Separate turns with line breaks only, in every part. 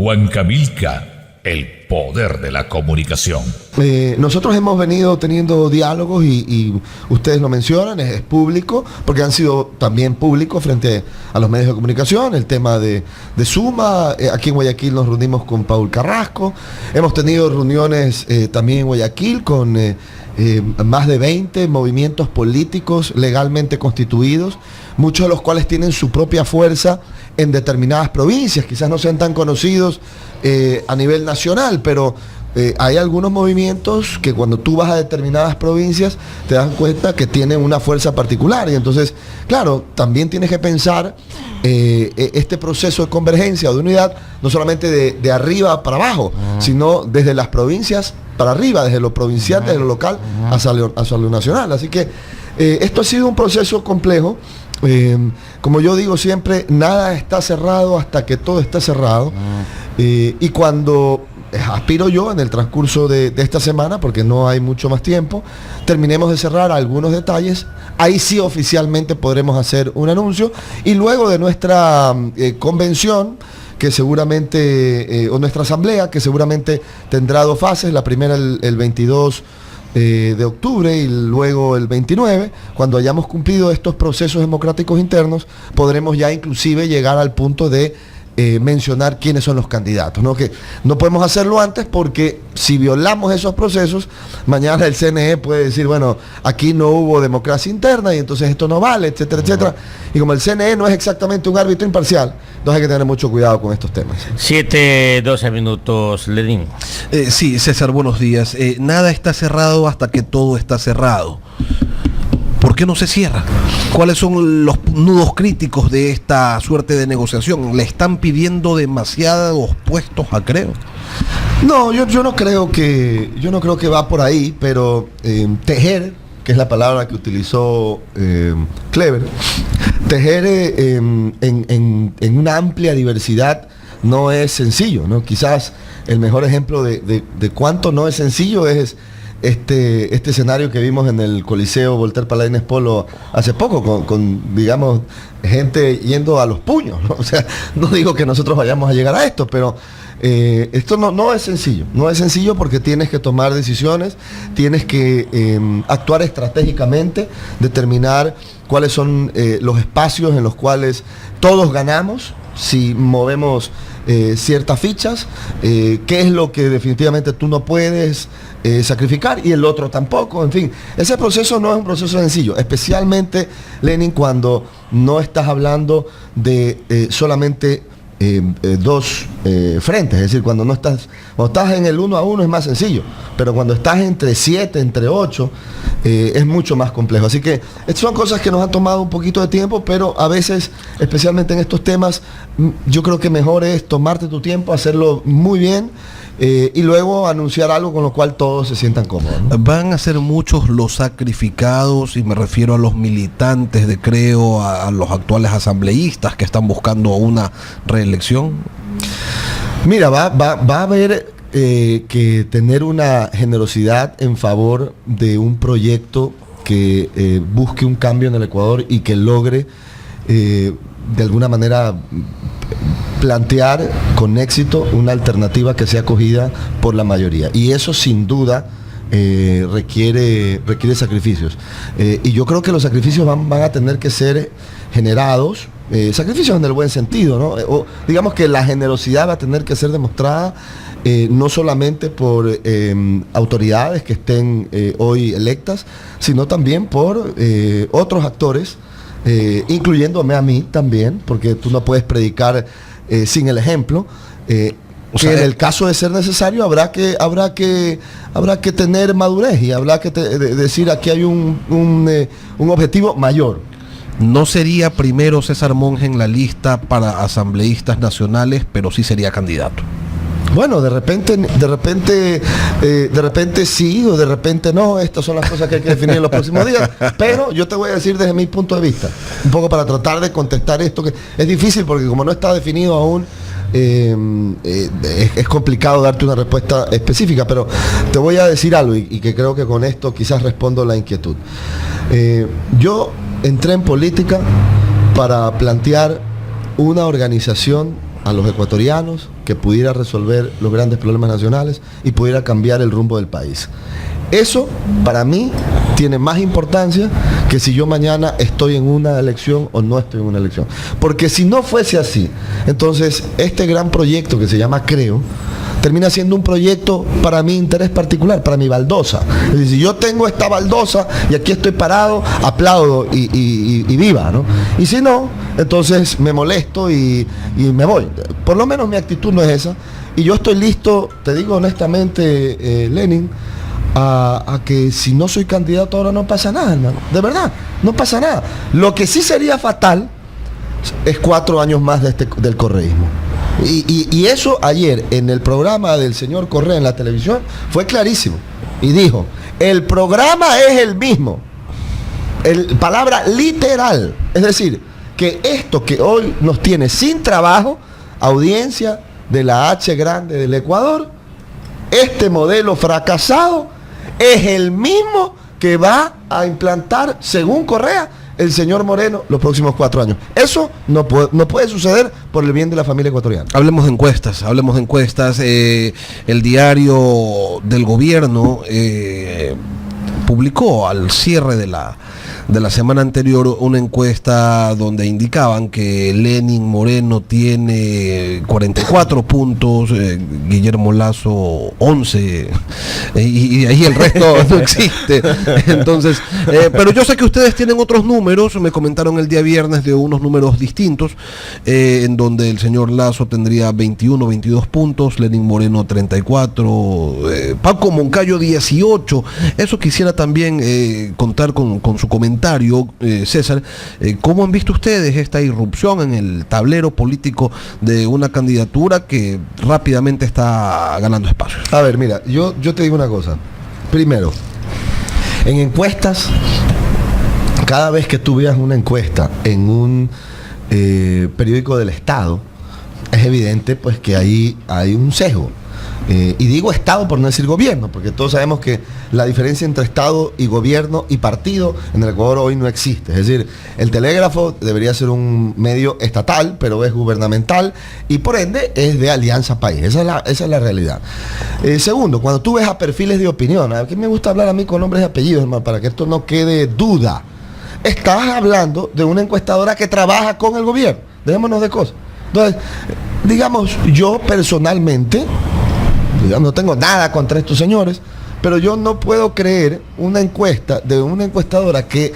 Huancavelica, el poder de la comunicación.
Nosotros hemos venido teniendo diálogos y ustedes lo mencionan, es público, porque han sido también públicos frente a los medios de comunicación, el tema de Suma. Aquí en Guayaquil nos reunimos con Paul Carrasco, hemos tenido reuniones también en Guayaquil con más de 20 movimientos políticos legalmente constituidos, muchos de los cuales tienen su propia fuerza en determinadas provincias, quizás no sean tan conocidos a nivel nacional, pero hay algunos movimientos que cuando tú vas a determinadas provincias te das cuenta que tienen una fuerza particular, y entonces, claro, también tienes que pensar este proceso de convergencia o de unidad, no solamente de arriba para abajo, sino desde las provincias para arriba, desde lo provincial, desde lo local hacia lo nacional. Así que esto ha sido un proceso complejo. Como yo digo siempre, nada está cerrado hasta que todo está cerrado. Y cuando aspiro yo en el transcurso de esta semana, porque no hay mucho más tiempo, terminemos de cerrar algunos detalles, ahí sí oficialmente podremos hacer un anuncio, y luego de nuestra convención, que seguramente, o nuestra asamblea, que seguramente tendrá 2 fases, la primera el 22 de octubre y luego el 29, cuando hayamos cumplido estos procesos democráticos internos, podremos ya inclusive llegar al punto de mencionar quiénes son los candidatos, ¿no? Que no podemos hacerlo antes porque si violamos esos procesos, mañana el CNE puede decir, bueno, aquí no hubo democracia interna y entonces esto no vale, etcétera, etcétera. Y como el CNE no es exactamente un árbitro imparcial, entonces hay que tener mucho cuidado con estos temas.
7:12 minutos, Lenín.
Sí, César, buenos días. Nada está cerrado hasta que todo está cerrado. ¿Por qué no se cierra? ¿Cuáles son los nudos críticos de esta suerte de negociación? ¿Le están pidiendo demasiados puestos a Creo?
No, yo no creo que va por ahí, pero tejer, que es la palabra que utilizó Clever, tejer en una amplia diversidad no es sencillo, ¿no? Quizás el mejor ejemplo de cuánto no es sencillo es este escenario que vimos en el Coliseo Voltaire Paladines Polo hace poco, con digamos, gente yendo a los puños, ¿no? O sea, no digo que nosotros vayamos a llegar a esto, pero esto no es sencillo. No es sencillo porque tienes que tomar decisiones, tienes que actuar estratégicamente, determinar cuáles son los espacios en los cuales todos ganamos si movemos ciertas fichas, qué es lo que definitivamente tú no puedes sacrificar y el otro tampoco. En fin, ese proceso no es un proceso sencillo, especialmente, Lenin, cuando no estás hablando de solamente 2 frentes, es decir, cuando estás en el 1 a 1 es más sencillo, pero cuando estás entre 7, entre 8, es mucho más complejo. Así que estas son cosas que nos han tomado un poquito de tiempo, pero a veces, especialmente en estos temas, yo creo que mejor es tomarte tu tiempo, hacerlo muy bien, y luego anunciar algo con lo cual todos se sientan cómodos, ¿no?
Van a ser muchos los sacrificados, y me refiero a los militantes de Creo, a los actuales asambleístas que están buscando una reelección.
Mira, va a haber que tener una generosidad en favor de un proyecto que busque un cambio en el Ecuador y que logre de alguna manera plantear con éxito una alternativa que sea acogida por la mayoría, y eso sin duda requiere sacrificios, y yo creo que los sacrificios van a tener que ser generados, sacrificios en el buen sentido, ¿no? O digamos que la generosidad va a tener que ser demostrada no solamente por autoridades que estén hoy electas, sino también por otros actores, incluyéndome a mí también, porque tú no puedes predicar sin el ejemplo. O sea, en el caso de ser necesario habrá que tener madurez y habrá que decir aquí hay un objetivo mayor.
No sería primero César Monge en la lista para asambleístas nacionales, pero sí sería candidato.
Bueno, de repente sí o de repente no. Estas son las cosas que hay que definir en los próximos días. Pero yo te voy a decir desde mi punto de vista, un poco para tratar de contestar esto, que es difícil porque como no está definido aún, es complicado darte una respuesta específica, pero te voy a decir algo y que creo que con esto quizás respondo la inquietud. Yo entré en política para plantear una organización a los ecuatorianos, que pudiera resolver los grandes problemas nacionales y pudiera cambiar el rumbo del país. Eso, para mí, tiene más importancia que si yo mañana estoy en una elección o no estoy en una elección. Porque si no fuese así, entonces este gran proyecto que se llama Creo, termina siendo un proyecto para mi interés particular, para mi baldosa. Es decir, si yo tengo esta baldosa y aquí estoy parado, aplaudo y viva, ¿no? Y si no, entonces me molesto y me voy. Por lo menos mi actitud no es esa. Y yo estoy listo, te digo honestamente, Lenin, a que si no soy candidato ahora no pasa nada, hermano. De verdad, no pasa nada. Lo que sí sería fatal es 4 años más del correísmo. Y eso ayer en el programa del señor Correa en la televisión fue clarísimo. Y dijo, el programa es el mismo. Palabra literal. Es decir, que esto que hoy nos tiene sin trabajo, audiencia de la H grande del Ecuador, este modelo fracasado es el mismo que va a implantar, según Correa, el señor Moreno los próximos 4 años. Eso no puede suceder por el bien de la familia ecuatoriana.
Hablemos de encuestas. El diario del gobierno publicó al cierre de la semana anterior una encuesta donde indicaban que Lenin Moreno tiene 44 puntos, Guillermo Lasso 11, y ahí el resto no existe. Entonces, pero yo sé que ustedes tienen otros números, me comentaron el día viernes de unos números distintos, en donde el señor Lasso tendría 21, 22 puntos, Lenin Moreno 34, Paco Moncayo 18. Eso quisiera también contar con su comentario, César. ¿Cómo han visto ustedes esta irrupción en el tablero político de una candidatura que rápidamente está ganando espacio?
A ver, mira, yo te digo una cosa. Primero, en encuestas, cada vez que tú veas una encuesta en un periódico del Estado, es evidente pues que ahí hay un sesgo. Y digo Estado por no decir gobierno, porque todos sabemos que la diferencia entre Estado y gobierno y partido en el Ecuador hoy no existe. Es decir, el telégrafo debería ser un medio estatal, pero es gubernamental y por ende es de Alianza País. Esa es la realidad. Segundo, cuando tú ves a perfiles de opinión, aquí me gusta hablar a mí con nombres y apellidos, hermano, para que esto no quede duda. Estás hablando de una encuestadora que trabaja con el gobierno. Dejémonos de cosas. Entonces, digamos, yo personalmente, no tengo nada contra estos señores, pero yo no puedo creer una encuesta de una encuestadora que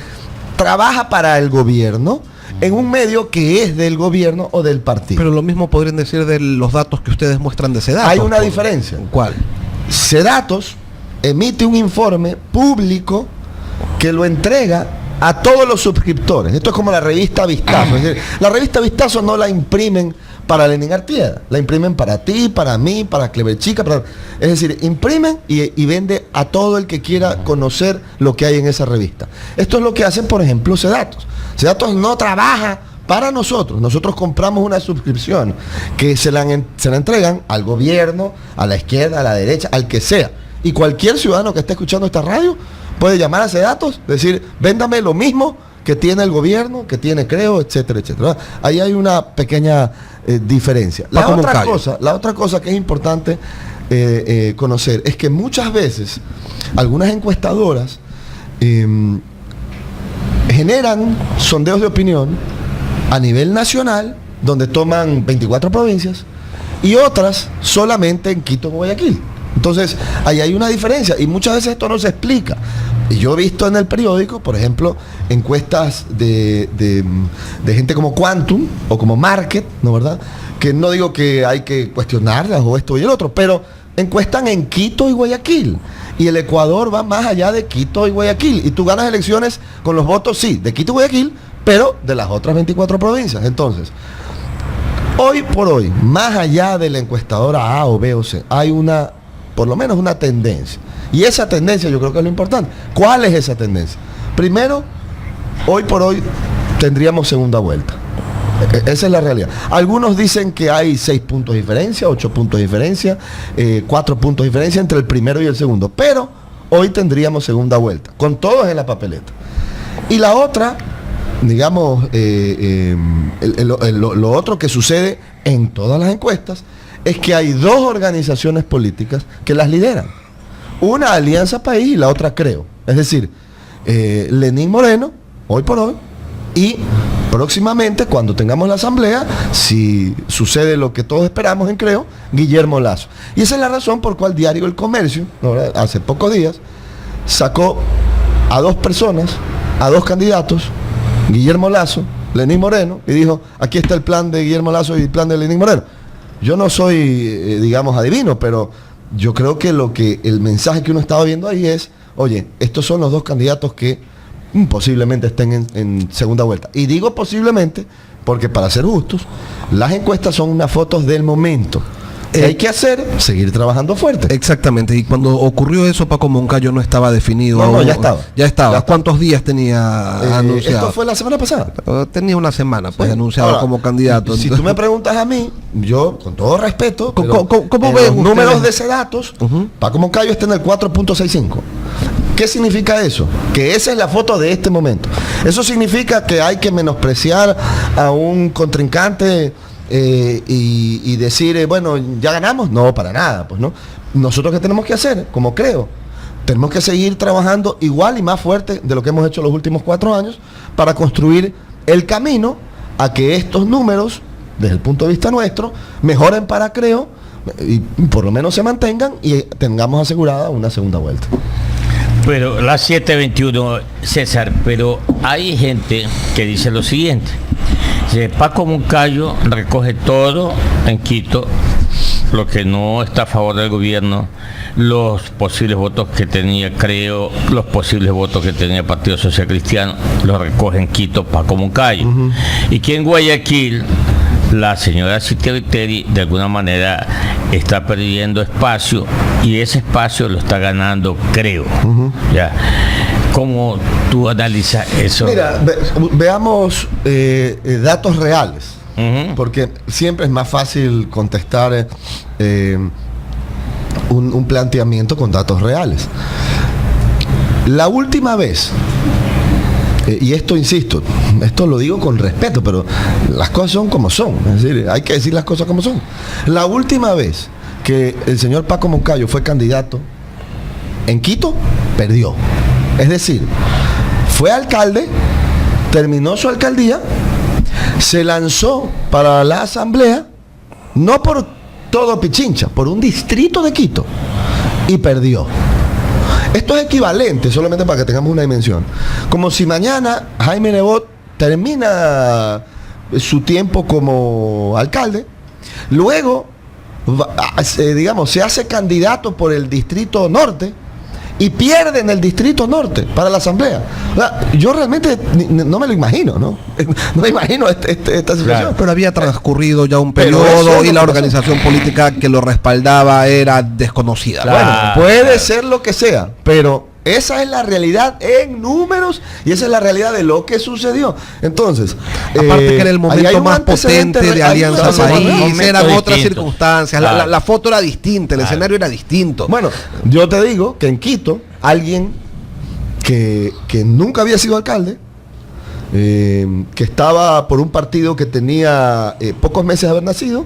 trabaja para el gobierno en un medio que es del gobierno o del partido.
Pero lo mismo podrían decir de los datos que ustedes muestran de Sedatos.
Hay una diferencia.
¿Cuál?
Sedatos emite un informe público que lo entrega a todos los suscriptores. Esto es como la revista Vistazo. Es decir, la revista Vistazo no la imprimen para Lenin Artieda, la imprimen para ti, para mí, para Clever Chica, es decir, imprimen y vende a todo el que quiera conocer lo que hay en esa revista. Esto es lo que hacen, por ejemplo, Sedatos. Sedatos no trabaja para nosotros. Nosotros compramos una suscripción que se la entregan al gobierno, a la izquierda, a la derecha, al que sea. Y cualquier ciudadano que esté escuchando esta radio puede llamar a Sedatos, decir, véndame lo mismo que tiene el gobierno, que tiene Creo, etcétera, etcétera. Ahí hay una pequeña diferencia. La otra cosa que es importante conocer es que muchas veces algunas encuestadoras generan sondeos de opinión a nivel nacional, donde toman 24 provincias, y otras solamente en Quito o Guayaquil. Entonces, ahí hay una diferencia y muchas veces esto no se explica. Y yo he visto en el periódico, por ejemplo, encuestas de gente como Quantum o como Market, ¿no, verdad? Que no digo que hay que cuestionarlas o esto y el otro, pero encuestan en Quito y Guayaquil. Y el Ecuador va más allá de Quito y Guayaquil. Y tú ganas elecciones con los votos, sí, de Quito y Guayaquil, pero de las otras 24 provincias. Entonces, hoy por hoy, más allá de la encuestadora A o B o C, hay por lo menos una tendencia. Y esa tendencia yo creo que es lo importante. ¿Cuál es esa tendencia? Primero, hoy por hoy tendríamos segunda vuelta. Esa es la realidad. Algunos dicen que hay 6 puntos de diferencia, 8 puntos de diferencia, 4 puntos de diferencia entre el primero y el segundo. Pero hoy tendríamos segunda vuelta, con todos en la papeleta. Y la otra digamos, lo otro que sucede en todas las encuestas es que hay dos organizaciones políticas que las lideran. Una, Alianza País, y la otra, Creo. Es decir, Lenín Moreno, hoy por hoy, y próximamente, cuando tengamos la asamblea, si sucede lo que todos esperamos en Creo, Guillermo Lasso. Y esa es la razón por cual Diario El Comercio, hace pocos días, sacó a dos personas, a dos candidatos, Guillermo Lasso, Lenín Moreno, y dijo, aquí está el plan de Guillermo Lasso y el plan de Lenín Moreno. Yo no soy, digamos, adivino, pero yo creo que el mensaje que uno estaba viendo ahí es, oye, estos son los dos candidatos que posiblemente estén en segunda vuelta. Y digo posiblemente porque, para ser justos, las encuestas son unas fotos del momento. ¿Qué hay que hacer? Seguir trabajando fuerte.
Exactamente, y cuando ocurrió eso, Paco Moncayo no estaba definido.
No,
aún.
ya estaba.
Ya estaba. ¿Cuántos días tenía anunciado?
Esto fue la semana pasada.
Tenía una semana, pues,
Sí.
anunciado
Ahora,
como candidato.
Si tú me preguntas a mí, yo, con todo respeto,
¿Cómo
en
ven
los números
ustedes?
de ese datos, Paco Moncayo está en el 4.65. ¿Qué significa eso? Que esa es la foto de este momento. Eso significa que hay que menospreciar a un contrincante y decir, bueno, ya ganamos. No, para nada, pues no. Nosotros, ¿qué tenemos que hacer? Como Creo, tenemos que seguir trabajando igual y más fuerte de lo que hemos hecho los últimos 4 años para construir el camino a que estos números, desde el punto de vista nuestro, mejoren para Creo y por lo menos se mantengan y tengamos asegurada una segunda vuelta.
Pero las 7:21, César, pero hay gente que dice lo siguiente. Dice, Paco Moncayo recoge todo en Quito, lo que no está a favor del gobierno, los posibles votos que tenía Creo, los posibles votos que tenía el Partido Social Cristiano, los recoge en Quito Paco Moncayo. Y que en Guayaquil la señora Citia Viteri de alguna manera está perdiendo espacio y ese espacio lo está ganando Creo. Ya. ¿Cómo tú analizas eso?
Mira, veamos datos reales, porque siempre es más fácil contestar un planteamiento con datos reales. La última vez, y esto insisto, esto lo digo con respeto, pero las cosas son como son, es decir, hay que decir las cosas como son. La última vez que el señor Paco Moncayo fue candidato en Quito, perdió. Es decir, fue alcalde, terminó su alcaldía, se lanzó para la asamblea, no por todo Pichincha, por un distrito de Quito, y perdió. Esto es equivalente, solamente para que tengamos una dimensión, como si mañana Jaime Nebot termina su tiempo como alcalde, luego, digamos, se hace candidato por el distrito norte y pierde en el distrito norte para la asamblea. O sea, yo realmente no me lo imagino, ¿no? No me imagino esta situación.
Claro.
Pero había transcurrido ya un
Pero
periodo
eso es
y
lo
la
que
organización política que lo respaldaba era desconocida.
Claro.
Bueno, puede ser lo que sea, pero esa es la realidad en números y esa es la realidad de lo que sucedió. Entonces,
Aparte que era el
ahí hay
momento
un
más
antecedente
potente de
hay un
Alianza
antecedente real.
País, eran
Momento
otras
distinto.
circunstancias,
Claro.
la foto era distinta, el escenario era distinto.
Bueno, yo te digo que en Quito, alguien que nunca había sido alcalde, que estaba por un partido que tenía pocos meses de haber nacido,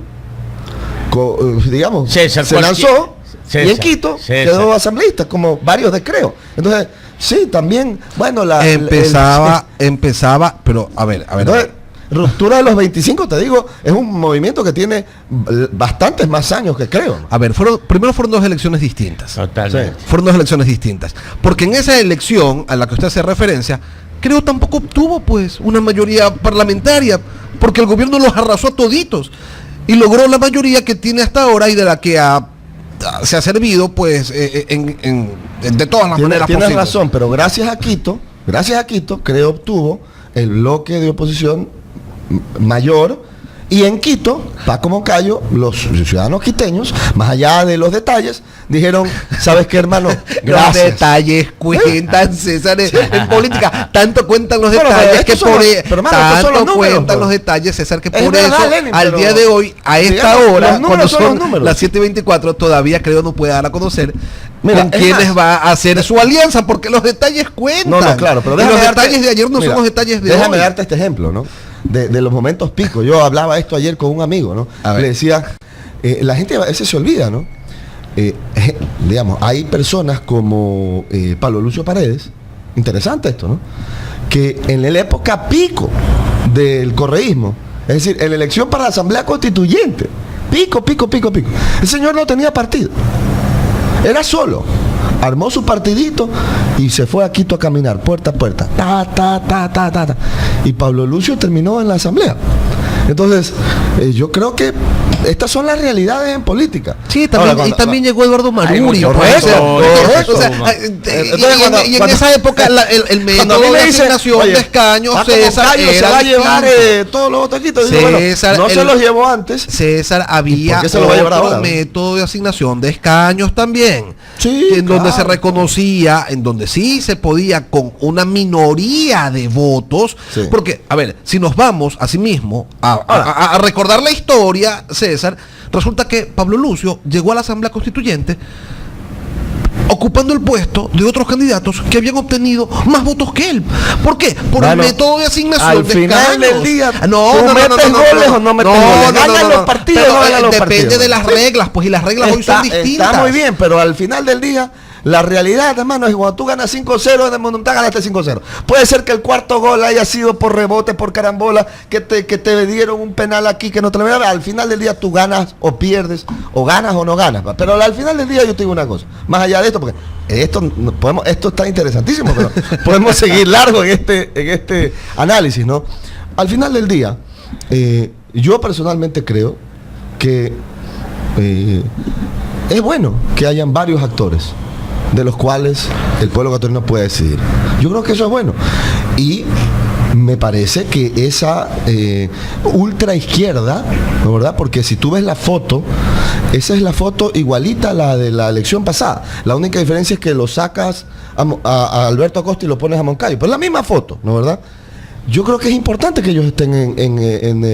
digamos,
César,
se lanzó
César,
y en Quito
César.
quedó asambleísta, como varios de Creo. Entonces, sí, también, bueno,
empezaba, pero a ver.
entonces, ruptura de los 25, te digo, es un movimiento que tiene bastantes más años que Creo.
A ver, primero fueron dos elecciones distintas.
Totalmente.
Fueron dos elecciones distintas. Porque en esa elección a la que usted hace referencia, Creo tampoco obtuvo pues una mayoría parlamentaria, porque el gobierno los arrasó a toditos y logró la mayoría que tiene hasta ahora y de la que se ha servido pues de todas las maneras
Tienes
posibles.
razón, pero gracias a Quito, Creo obtuvo el bloque de oposición mayor Y en Quito, Paco Moncayo, los ciudadanos quiteños, más allá de los detalles, dijeron, ¿sabes qué, hermano?
Los
Gracias.
detalles cuentan, César, en política. Tanto cuentan los
Bueno,
detalles
pero
que
estos son
por
los-
e-
pero, hermano, estos son los
tanto
números,
cuentan
bro.
los detalles, César, que
Es
por
verdad,
eso,
Lenin,
al
pero-
día de hoy, a esta
digamos, los
hora,
números
cuando
son los
son
números.
las 7:24, todavía creo no puede dar a conocer
Mira,
con
es
quiénes
más,
va a hacer su alianza, porque los detalles cuentan.
No, claro, pero
Y
déjame
los
darte-
detalles de ayer no
mira,
son los detalles de
déjame
hoy.
darte este ejemplo, ¿no? De los momentos picos. Yo hablaba esto ayer con un amigo, ¿no?
A ver.
Le decía, la gente a veces se olvida, ¿no? Digamos, hay personas como Pablo Lucio Paredes, interesante esto, ¿no? Que en la época pico del correísmo, es decir, en la elección para la Asamblea Constituyente, pico. El señor no tenía partido. Era solo. Armó su partidito y se fue a Quito a caminar, puerta a puerta. Ta. Y Pablo Lucio terminó en la asamblea. Entonces, yo creo que estas son las realidades en política.
Sí, también,
Ahora, cuando-
también llegó Eduardo Maruri.
mucho
pues,
correcto, correcto. Entonces, cuando-
y en
cuando-
esa época el
cuando a mí
método
me
de
dicen,
asignación
oye,
de escaños,
Paco
César,
Moncayo se
era
va a llevar
distinto.
todos los votos aquí. Entonces, digo, bueno,
César,
no se
el-
los llevó antes.
César, había
por qué se lo va a llevar
otro
ahora?
método de asignación de escaños también.
Sí,
en donde se
claro.
reconocía, en donde sí se podía con una minoría de votos.
Sí.
Porque, a ver, si nos vamos a sí mismo a recordar la historia, César, resulta que Pablo Lucio llegó a la Asamblea Constituyente ocupando el puesto de otros candidatos que habían obtenido más votos que él. ¿Por qué? Por
Bueno,
el método de asignación
al
de
final
escaños.
del día,
no,
¿tú
no, no,
metes
no, no,
goles
no,
o no metes
no,
goles?
no, no,
¿Ganan
no,
los
no.
partidos
Pero,
o no ganan los
depende
partidos?
de las reglas, pues, y las reglas hoy son distintas.
Está muy bien, pero al final del día, la realidad, hermano, es que cuando tú ganas 5-0 en el Monumental, ganaste 5-0. Puede ser que el cuarto gol haya sido por rebote, por carambola, que te dieron un penal aquí que no te lo vean. Al final del día tú ganas o pierdes, o ganas o no ganas. Pero al final del día yo te digo una cosa, más allá de esto, porque esto está interesantísimo, pero podemos seguir largo en este análisis, ¿no? Al final del día, yo personalmente creo que es bueno que hayan varios actores de los cuales el pueblo ecuatoriano puede decidir. Yo creo que eso es bueno. Y me parece que esa ultra izquierda, ¿no, verdad? Porque si tú ves la foto, esa es la foto igualita a la de la elección pasada. La única diferencia es que lo sacas a Alberto Acosta y lo pones a Moncayo. Pero es la misma foto, ¿no, verdad? Yo creo que es importante que ellos estén en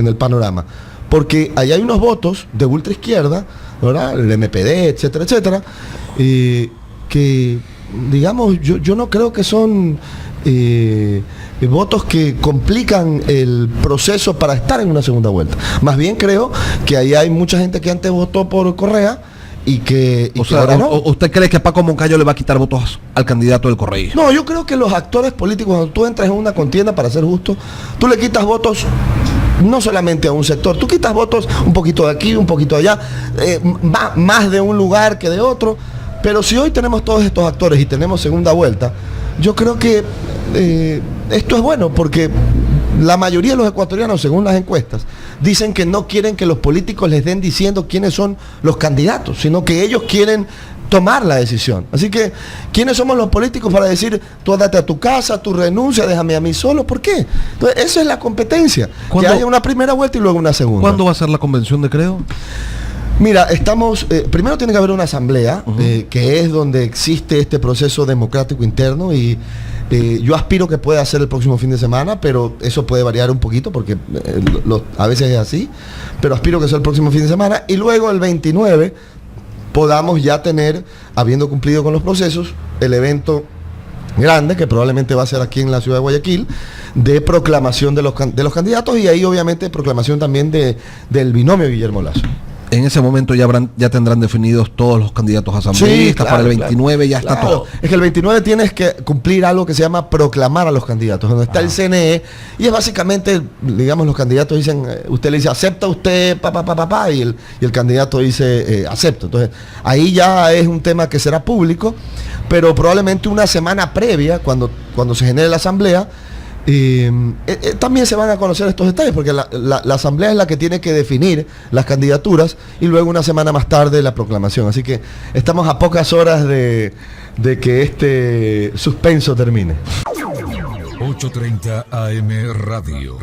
el panorama. Porque ahí hay unos votos de ultra izquierda, ¿verdad? El MPD, etcétera, que, digamos, yo no creo que son votos que complican el proceso para estar en una segunda vuelta. Más bien creo que ahí hay mucha gente que antes votó por Correa y que
O
que
sea,
ahora no.
¿usted cree que Paco Moncayo le va a quitar votos al candidato del correísmo?
No, yo creo que los actores políticos, cuando tú entras en una contienda, para ser justo, tú le quitas votos no solamente a un sector, tú quitas votos un poquito de aquí, un poquito de allá, más de un lugar que de otro, pero si hoy tenemos todos estos actores y tenemos segunda vuelta, yo creo que esto es bueno, porque la mayoría de los ecuatorianos, según las encuestas, dicen que no quieren que los políticos les den diciendo quiénes son los candidatos, sino que ellos quieren tomar la decisión. Así que, ¿quiénes somos los políticos para decir, tú andate a tu casa, tú renuncia, déjame a mí solo? ¿Por qué? Entonces, eso es la competencia. Que haya una primera vuelta y luego una segunda.
¿Cuándo va a ser la convención de Creo?
Mira, estamos, primero tiene que haber una asamblea, que es donde existe este proceso democrático interno y yo aspiro que pueda ser el próximo fin de semana, pero eso puede variar un poquito porque a veces es así, pero aspiro que sea el próximo fin de semana y luego el 29 podamos ya tener, habiendo cumplido con los procesos, el evento grande, que probablemente va a ser aquí en la ciudad de Guayaquil, de proclamación de los candidatos y ahí obviamente proclamación también del binomio Guillermo Lasso.
En ese momento ya tendrán definidos todos los candidatos asambleístas, para el 29 ya está todo.
Es que el 29 tienes que cumplir algo que se llama proclamar a los candidatos, donde está el CNE, y es básicamente, digamos, los candidatos dicen, usted le dice, acepta usted, y el candidato dice, acepto. Entonces, ahí ya es un tema que será público, pero probablemente una semana previa, cuando se genere la asamblea, también se van a conocer estos detalles porque la asamblea es la que tiene que definir las candidaturas y luego una semana más tarde la proclamación, así que estamos a pocas horas de que este suspenso termine.
8:30 AM Radio.